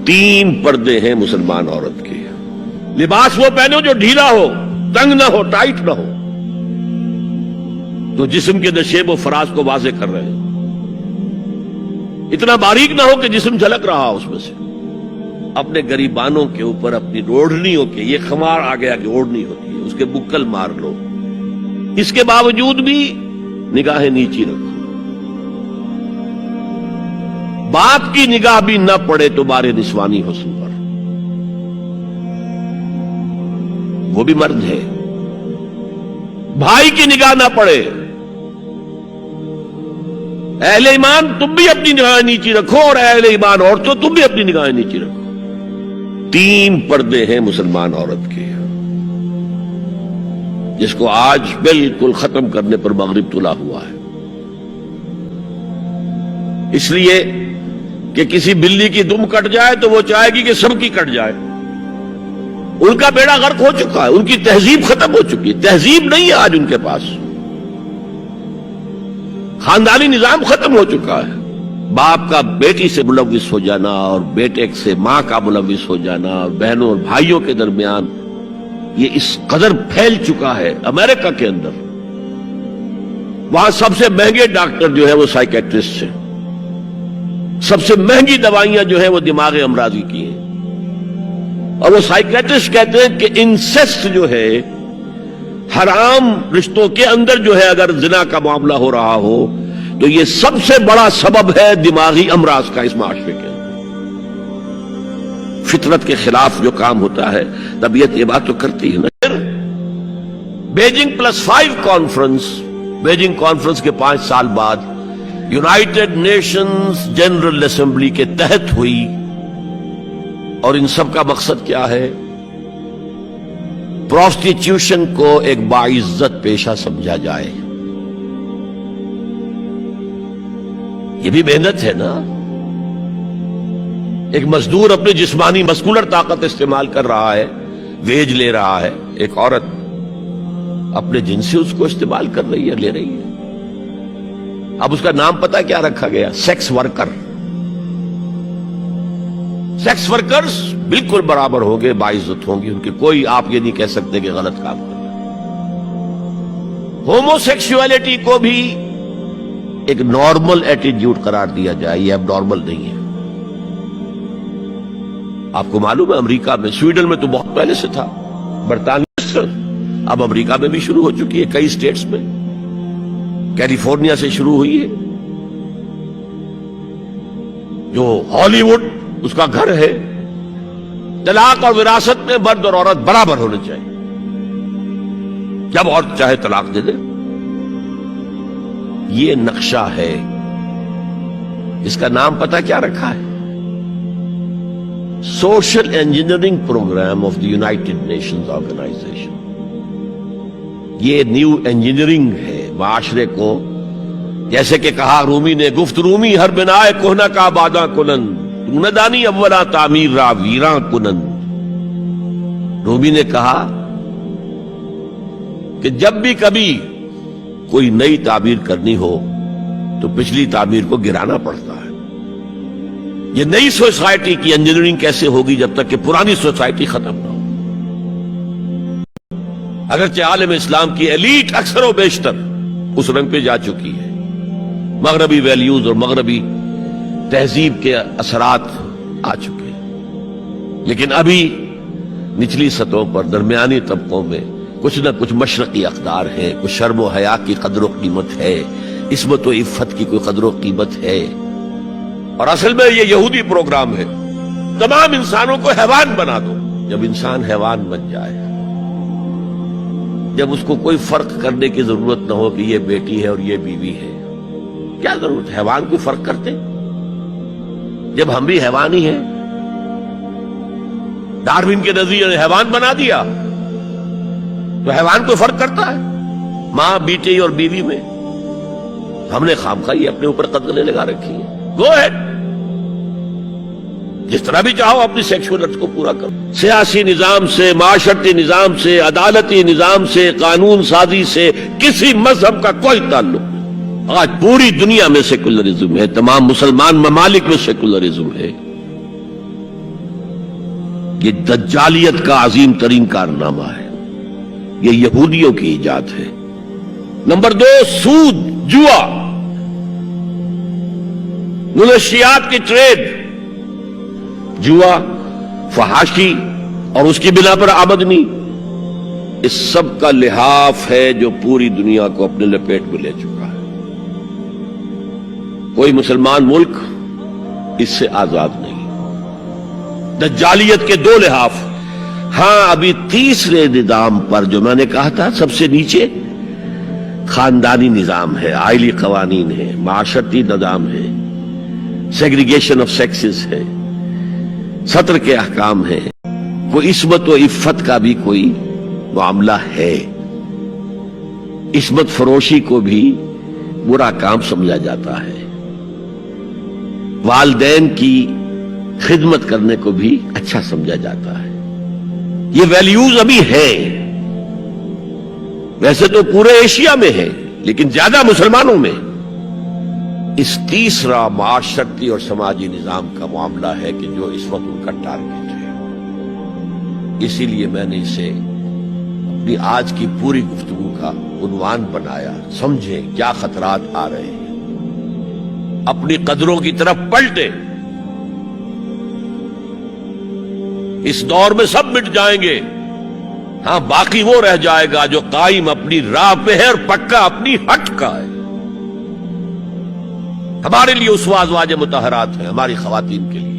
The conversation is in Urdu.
تین پردے ہیں مسلمان عورت کے. لباس وہ پہنو جو ڈھیلا ہو، تنگ نہ ہو، ٹائٹ نہ ہو، تو جسم کے نشیب و فراز کو واضح کر رہے ہیں. اتنا باریک نہ ہو کہ جسم جھلک رہا اس میں سے. اپنے گریبانوں کے اوپر اپنی اوڑھنیوں کے، یہ خمار آ گیا کہ اوڑھنی ہوتی ہے، اس کے بکل مار لو. اس کے باوجود بھی نگاہیں نیچی رکھو. باپ کی نگاہ بھی نہ پڑے تمہارے نسوانی حسن پر، وہ بھی مرد ہے. بھائی کی نگاہ نہ پڑے. اہل ایمان تم بھی اپنی نگاہیں نیچی رکھو، اور اہل ایمان عورتوں تم بھی اپنی نگاہیں نیچی رکھو. تین پردے ہیں مسلمان عورت کے، جس کو آج بالکل ختم کرنے پر مغرب تلا ہوا ہے. اس لیے کہ کسی بلی کی دم کٹ جائے تو وہ چاہے گی کہ سب کی کٹ جائے. ان کا بیڑا غرق ہو چکا ہے، ان کی تہذیب ختم ہو چکی ہے. تہذیب نہیں ہے آج ان کے پاس. خاندانی نظام ختم ہو چکا ہے. باپ کا بیٹی سے ملوث ہو جانا، اور بیٹے سے ماں کا ملوث ہو جانا، اور بہنوں اور بھائیوں کے درمیان یہ اس قدر پھیل چکا ہے. امریکہ کے اندر وہاں سب سے مہنگے ڈاکٹر جو ہے وہ سائیکیٹرسٹ ہیں. سب سے مہنگی دوائیاں جو ہیں وہ دماغ امراضی کی ہیں. اور وہ سائیکیٹرسٹ کہتے ہیں کہ انسیسٹ جو ہے، حرام رشتوں کے اندر جو ہے اگر زنا کا معاملہ ہو رہا ہو تو یہ سب سے بڑا سبب ہے دماغی امراض کا اس معاشرے کے اندر. فطرت کے خلاف جو کام ہوتا ہے، طبیعت یہ بات تو کرتی ہے نا. بیجنگ+5 کانفرنس، بیجنگ کانفرنس کے 5 سال بعد یونائٹڈ نیشنز جنرل اسمبلی کے تحت ہوئی. اور ان سب کا مقصد کیا ہے؟ پروسٹیٹیوشن کو ایک باعزت پیشہ سمجھا جائے. یہ بھی محنت ہے نا. ایک مزدور اپنی جسمانی مسکولر طاقت استعمال کر رہا ہے، ویج لے رہا ہے. ایک عورت اپنے جن سے اس کو استعمال کر رہی ہے، لے رہی ہے. اب اس کا نام پتہ کیا رکھا گیا؟ Sex worker. سیکس ورکرز بالکل برابر ہوں گے، باعزت ہوں گے. ان کے کوئی آپ یہ نہیں کہہ سکتے کہ غلط کام کر رہے ہیں. ہومو سیکسولیٹی کو بھی ایک نارمل ایٹیٹیوڈ قرار دیا جائے، یہ اب نارمل نہیں ہے. آپ کو معلوم ہے امریکہ میں، سویڈن میں تو بہت پہلے سے تھا، برطانیہ سے، اب امریکہ میں بھی شروع ہو چکی ہے. کئی سٹیٹس میں، کیلیفورنیا سے شروع ہوئی ہے. جو ہالی ووڈ اس کا گھر ہے. طلاق اور وراثت میں مرد اور عورت برابر ہونے چاہیے. جب عورت چاہے طلاق دے دے. یہ نقشہ ہے. اس کا نام پتہ کیا رکھا ہے؟ Social engineering programme of the United Nations organisation. یہ نیو انجینئرنگ ہے معاشرے کو. جیسے کہ کہا رومی نے، گفت رومی ہر بنائے کوہنا کا باداں کنن، تو نہ دانی اولا تعمیر را ویراں کنن. رومی نے کہا کہ جب بھی کبھی کوئی نئی تعمیر کرنی ہو تو پچھلی تعمیر کو گرانا پڑتا ہے. یہ نئی سوسائٹی کی انجینئرنگ کیسے ہوگی جب تک کہ پرانی سوسائٹی ختم نہ ہو؟ اگرچہ عالم اسلام کی ایلیٹ اکثر و بیشتر اس رنگ پہ جا چکی ہے، مغربی ویلیوز اور مغربی تہذیب کے اثرات آ چکے ہیں، لیکن ابھی نچلی سطحوں پر، درمیانی طبقوں میں کچھ نہ کچھ مشرقی اقدار ہے. کچھ شرم و حیا کی قدر و قیمت ہے، عصمت و عفت کی کوئی قدر و قیمت ہے. اور اصل میں یہ یہودی پروگرام ہے، تمام انسانوں کو حیوان بنا دو. جب انسان حیوان بن جائے، جب اس کو کوئی فرق کرنے کی ضرورت نہ ہو کہ یہ بیٹی ہے اور یہ بیوی ہے، کیا ضرورت ہے حیوان کو فرق کرتے؟ جب ہم بھی حیوان ہی ہیں. ڈارون کے نظریے نے حیوان بنا دیا تو حیوان کو فرق کرتا ہے ماں بیٹی اور بیوی میں. ہم نے خامخواہ اپنے اوپر قدریں لگا رکھی ہے. گو ہیڈ، جس طرح بھی چاہو اپنی سیکشول ارتھ کو پورا کرو. سیاسی نظام سے، معاشرتی نظام سے، عدالتی نظام سے، قانون سازی سے کسی مذہب کا کوئی تعلق نہیں. آج پوری دنیا میں سیکولرزم ہے، تمام مسلمان ممالک میں سیکولرزم ہے. یہ دجالیت کا عظیم ترین کارنامہ ہے، یہ یہودیوں کی ایجاد ہے۔ نمبر 2، سود، جوا، منشیات کی ٹریڈ، جوا، فحاشی اور اس کی بنا پر آمدنی، اس سب کا لحاف ہے جو پوری دنیا کو اپنے لپیٹ میں لے چکا ہے۔ کوئی مسلمان ملک اس سے آزاد نہیں۔ دجالیت کے 2 لحاف۔ ہاں، ابھی تیسرے نظام پر جو میں نے کہا تھا سب سے نیچے خاندانی نظام ہے، عائلی قوانین ہے، معاشرتی نظام ہے، سیگریگیشن آف سیکسز ہے، سطر کے احکام ہے، کوئی عصمت و عفت کا بھی کوئی معاملہ ہے۔ عصمت فروشی کو بھی برا کام سمجھا جاتا ہے، والدین کی خدمت کرنے کو بھی اچھا سمجھا جاتا ہے۔ یہ ویلیوز ابھی ہیں، ویسے تو پورے ایشیا میں ہے لیکن زیادہ مسلمانوں میں۔ اس تیسرا معاشرتی اور سماجی نظام کا معاملہ ہے کہ جو اس وقت ان کا ٹارگٹ ہے۔ اسی لیے میں نے اسے اپنی آج کی پوری گفتگو کا عنوان بنایا، سمجھیں کیا خطرات آ رہے ہیں، اپنی قدروں کی طرف پلٹیں۔ اس دور میں سب مٹ جائیں گے، ہاں باقی وہ رہ جائے گا جو قائم اپنی راہ پہ ہے اور پکا اپنی ہٹ کا ہے۔ ہمارے لیے اسوہ ازواج مطہرات ہیں، ہماری خواتین کے لیے